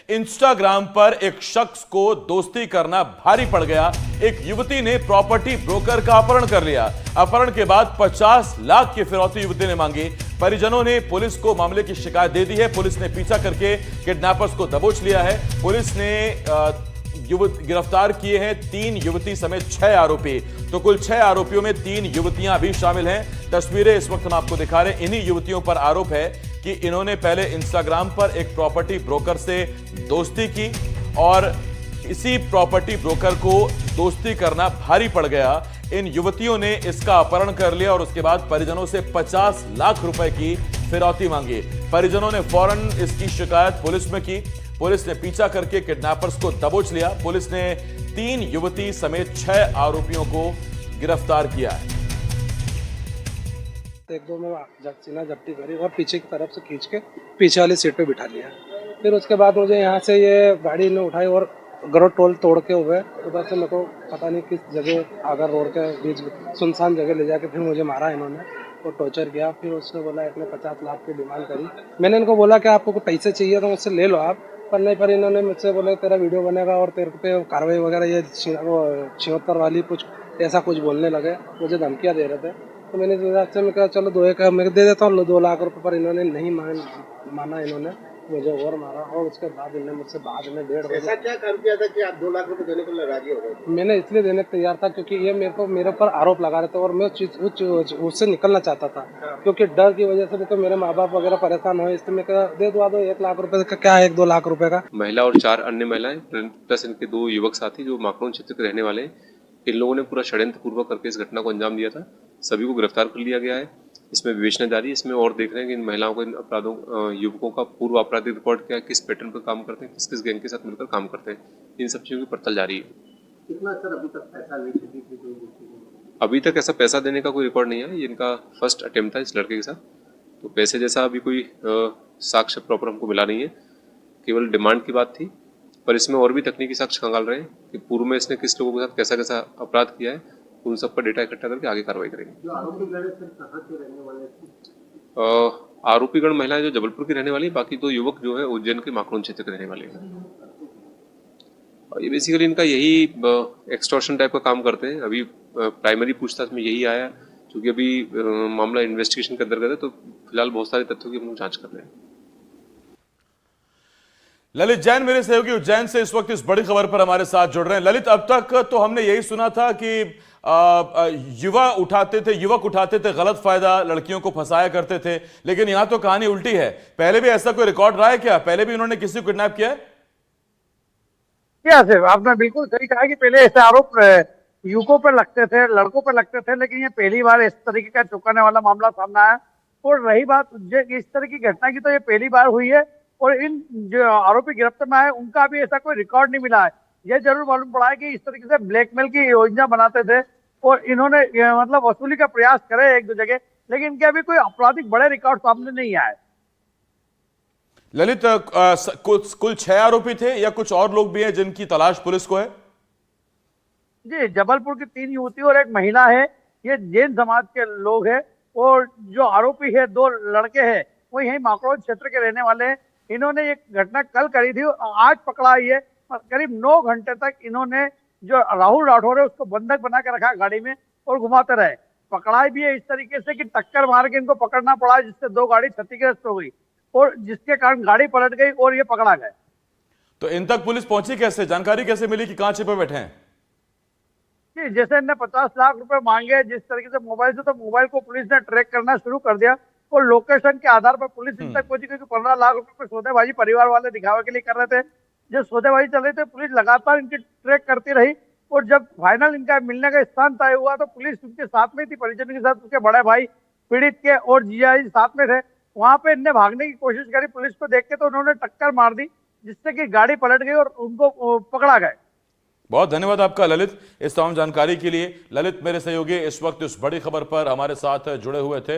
Instagram पर एक शख्स को दोस्ती करना भारी पड़ गया। एक युवती ने प्रॉपर्टी ब्रोकर का अपहरण कर लिया। अपहरण के बाद 50 लाख की फिरौती युवती ने मांगी। परिजनों ने पुलिस को मामले की शिकायत दे दी है। पुलिस ने पीछा करके किडनैपर्स को दबोच लिया है। पुलिस ने गिरफ्तार किए हैं 3 युवती समेत 6 आरोपी। तो कुल 6 आरोपियों में 3 युवतियां भी शामिल हैं। तस्वीरें इस वक्त हम आपको दिखा रहे हैं। इन्हीं युवतियों पर आरोप है कि इन्होंने पहले इंस्टाग्राम पर एक प्रॉपर्टी ब्रोकर से दोस्ती की और इसी प्रॉपर्टी ब्रोकर को दोस्ती करना भारी पड़ गया। इन युवतियों ने इसका अपहरण कर लिया और उसके बाद परिजनों से 50 लाख रुपए की फिरौती मांगी। परिजनों ने फौरन इसकी शिकायत पुलिस में की। पुलिस ने पीछा करके किडनैपर्स को दबोच लिया। पुलिस ने 3 युवती समेत 6 आरोपियों को गिरफ्तार किया है। एक दो में सीना झपटी करी और पीछे की तरफ से खींच के पीछे वाली सीट पे बिठा लिया। फिर उसके बाद मुझे यहाँ से ये गाड़ी ने उठाई और गरोड़ टोल तोड़ के हुए उधर से मेरे को पता नहीं किस जगह आगर रोड के बीच सुनसान जगह ले जाके फिर मुझे मारा इन्होंने और टॉर्चर किया। फिर उसने बोला इसने 50 लाख की डिमांड करी। मैंने इनको बोला कि आपको पैसे चाहिए तो मुझसे ले लो आप, पर नहीं। पर इन्होंने मुझसे बोला तेरा वीडियो बनेगा और तेरे पे कार्रवाई वगैरह ये 76 वाली कुछ ऐसा कुछ बोलने लगे। मुझे धमकियाँ दे रहे थे। तो मैंने सोचा मैं कहा चलो मैं दे देता हूँ 2 लाख रुपए, पर इन्होंने नहीं माना। इन्होंने मुझे और मारा और उसके बाद इन्होंने मुझसे बाद में 1.5 बजे ऐसा क्या काम किया था कि आप 2 लाख रुपए देने के लिए राजी हो गए? मैंने इसलिए देने को तैयार था क्योंकि ये मेरे ऊपर आरोप लगा रहे थे और मैं उससे निकलना चाहता था, क्योंकि डर की वजह से तो मेरे माँ बाप वगैरह परेशान हुए। इसलिए मैं कहा दे दो 1 लाख रुपए का, क्या है 1-2 लाख रुपए का। महिला और 4 अन्य महिलाएं प्लस इनके 2 युवक साथी जो माकड़ों क्षेत्र के रहने वाले हैं, इन लोगों ने पूरा षड्यंत्र पूर्वक करके इस घटना को अंजाम दिया था। सभी को गिरफ्तार कर लिया गया है। इसमें विवेचना जारी है। इसमें और देख रहे हैं कि इन महिलाओं को, इन अपराधों युवकों का पूर्व आपराधिक रिकॉर्ड क्या है, किस पैटर्न पर काम करते हैं, किस किस गैंग के साथ मिलकर काम करते हैं, इन सब चीजों की पड़ताल जारी है। कितना सर अभी तक पैसा ले चुकी थी? अभी तक ऐसा पैसा देने का कोई रिकॉर्ड नहीं है। ये इनका फर्स्ट अटेम्प्ट था इस लड़के के साथ। तो पैसे जैसा अभी कोई साक्ष्य प्रॉपर हमको मिला नहीं है। केवल डिमांड की बात थी, पर इसमें और भी तकनीकी साक्ष्य खंगाल रहे हैं कि पूर्व में इसने किस लोगों के साथ कैसा कैसा अपराध किया है। उन सब पर डेटा इकट्ठा करके आगे कार्रवाई करेंगे। जो आरोपी गण सर कहाँ के रहने वाले थे? आरोपीगण महिलाएं जो जबलपुर की रहने वाली है, बाकी 2 युवक जो है उज्जैन के माखनून क्षेत्र के रहने वाले हैं। ये बेसिकली इनका यही एक्सटॉर्शन टाइप का काम करते हैं। अभी प्राइमरी पूछताछ में यही आया, क्योंकि अभी मामला इन्वेस्टिगेशन के अंतर्गत है, तो फिलहाल बहुत सारे तथ्यों की हम लोग जांच कर रहे हैं। ललित जैन मेरे सहयोगी उज्जैन से इस वक्त इस बड़ी खबर पर हमारे साथ जुड़ रहे हैं। ललित, अब तक तो हमने यही सुना था कि युवक उठाते थे गलत फायदा, लड़कियों को फंसाया करते थे, लेकिन यहां तो कहानी उल्टी है। पहले भी ऐसा कोई रिकॉर्ड रहा है क्या? पहले भी इन्होंने किसी को किडनैप किया है? क्या सिर्फ आपने बिल्कुल सही कहा कि पहले ऐसे आरोप युवकों पर लगते थे, लड़कों पर लगते थे, लेकिन ये पहली बार इस तरीके का चौंकाने वाला मामला सामने आया। और रही बात इस तरह की घटना की, तो ये पहली बार हुई है और इन जो आरोपी गिरफ्तार में आए उनका भी ऐसा कोई रिकॉर्ड नहीं मिला है। यह जरूर मालूम पड़ा है कि इस तरीके से ब्लैकमेल की योजना बनाते थे और इन्होंने मतलब वसूली का प्रयास करे 1-2 जगह, लेकिन इनके अभी कोई आपराधिक बड़े रिकॉर्ड सामने नहीं आए। ललित, कुल 6 आरोपी थे या कुछ और लोग भी हैं जिनकी तलाश पुलिस को है? जी, जबलपुर की 3 युवती और 1 महिला है। ये जैन समाज के लोग हैं और जो आरोपी है 2 लड़के हैं वो यही माकड़ौल क्षेत्र के रहने वाले हैं। इन्होंने ये घटना कल करी थी और आज पकड़ा है। करीब 9 घंटे तक इन्होंने जो राहुल राठौर है उसको बंधक बना के रखा गाड़ी में और घुमाते रहे। पकड़ाई भी है इस तरीके से कि टक्कर मार के इनको पकड़ना पड़ा, जिससे 2 गाड़ी क्षतिग्रस्त हो गई और जिसके कारण गाड़ी पलट गई और ये पकड़ा गए। तो इन तक पुलिस पहुंची कैसे? जानकारी कैसे मिली कि कहां छिपे बैठे हैं? जैसे इनने 50 लाख रुपए मांगे जिस तरीके से मोबाइल से, तो मोबाइल को पुलिस ने ट्रैक करना शुरू कर दिया और लोकेशन के आधार पर पुलिस इन तक पहुंची, क्योंकि 15 लाख रुपए पे सौदेबाजी परिवार वाले दिखावे के लिए कर रहे थे। जब सौदेबाजी चल रही थी, पुलिस लगातार इनकी ट्रैक करती रही और जब फाइनल इनका मिलने का स्थान तय हुआ तो पुलिस उनके साथ में थी, परिजन के साथ। उसके बड़े भाई पीड़ित के और जीजा जी साथ में थे। वहां पे इनने भागने की कोशिश करी, पुलिस को देख के तो उन्होंने टक्कर मार दी, जिससे कि गाड़ी पलट गई और उनको पकड़ा गया। बहुत धन्यवाद आपका ललित इस तमाम जानकारी के लिए। ललित मेरे सहयोगी इस वक्त इस बड़ी खबर पर हमारे साथ जुड़े हुए थे।